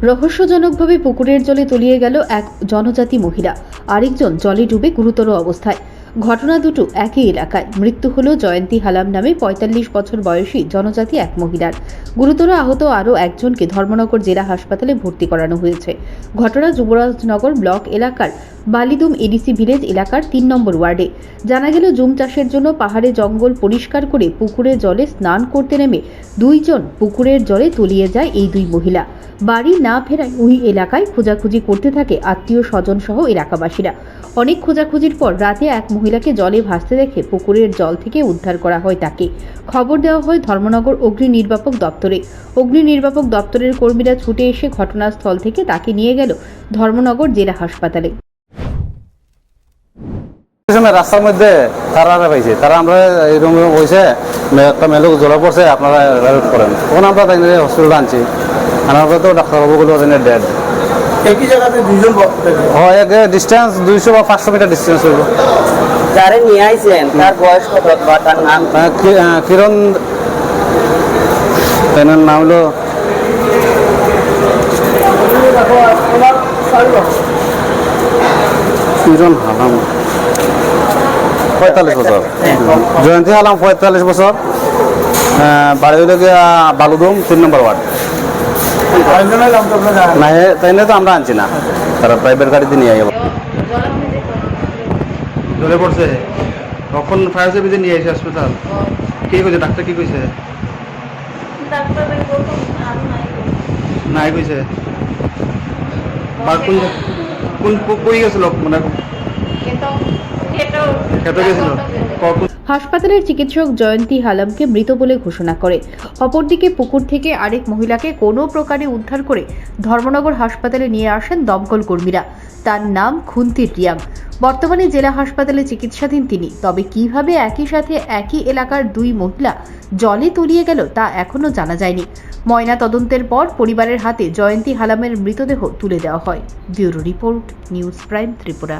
রহস্যজনকভাবে পুকুরের জলে তলিয়ে গেল এক জনজাতি মহিলা, আরেকজন জলে ডুবে গুরুতর অবস্থায়। ঘটনা দুটো একই এলাকায়। মৃত্যু হলো জয়ন্তী হালাম নামে ৪৫ বছর বয়সী জনজাতি এক মহিলার। গুরুতর আহত আরও একজনকে ধর্মনগর জেলা হাসপাতালে ভর্তি করানো হয়েছে। ঘটনা যুবরাজনগর ব্লক এলাকার বালিদুম এডিসি ভিলেজ এলাকার ৩ নম্বর ওয়ার্ডে। জানা গেল, জুম চাষের জন্য পাহাড়ে জঙ্গল পরিষ্কার করে পুকুরে জলে স্নান করতে নেমে দুইজন পুকুরের জলে তলিয়ে যায় এই দুই মহিলা। বাড়ি না ফেরায় ওই এলাকায় খোঁজাখুঁজি করতে থাকে আত্মীয় স্বজন সহ এলাকাবাসীরা। অনেক খোঁজাখুঁজির পর রাতে এক মহিলাকে জলে ভাসতে দেখে পুকুরের জল থেকে উদ্ধার করা হয় তাকে। খবর দেওয়া হয় ধর্মনগর অগ্নি নির্বাপক দপ্তরে। অগ্নি নির্বাপক দপ্তরের কর্মীরা ছুটে এসে ঘটনাস্থল থেকে তাকে নিয়ে গেল ধর্মনগর জেলা হাসপাতালে। রাস্তার মধ্যে তারা পাইছে, তারা আমরা এরকম হয়েছে একটা মেলুক জ্বলা পড়ছে, আপনারা হেল্প করেন। তখন আমরা তাই হসপিটালে আনছি, আনার পরে তো ডাক্তারবাবুগুলো ডেড। একই জায়গাতে দুইজন হয় ডিস্টেন্স 200 বা 500 মিটার ডিস্টেন্স হইব। যারে নিয়ে আইছেন তার বয়স কত বা তার নাম? কিরণ, তার নাম হলো কিরণ হালাম, 45 বছর। জয়ন্তী হালাম 45 বছর। বাড়ি হইল গিয়া বালুদুম 3 নম্বর ওয়ার্ড। না তাই না, তো আমরা আনছি না, তারা প্রাইভেট গাড়িতে নিয়ে আইব। জ্বলে পড়ছে, তখন ফায়ার সার্ভিসে নিয়ে এসে হাসপাতাল। কি কইছে ডাক্তার, কি কইছে? নাই কইছে। কোন কই গেছিল, মানে খেতে গেছিল? হাসপাতালের চিকিৎসক জয়ন্তী হালামকে মৃত বলে ঘোষণা করে। অপরদিকে পুকুর থেকে আরেক মহিলাকে কোনো প্রকারে উদ্ধার করে ধর্মনগর হাসপাতালে নিয়ে আসেন দমকল কর্মীরা। তার নাম খুন্তি রিয়াং। বর্তমানে জেলা হাসপাতালে চিকিৎসাধীন তিনি। তবে কিভাবে একই সাথে একই এলাকার দুই মহিলা জলে তলিয়ে গেল তা এখনও জানা যায়নি। ময়না তদন্তের পর পরিবারের হাতে জয়ন্তী হালামের মৃতদেহ তুলে দেওয়া হয়। Bureau report, news prime Tripura.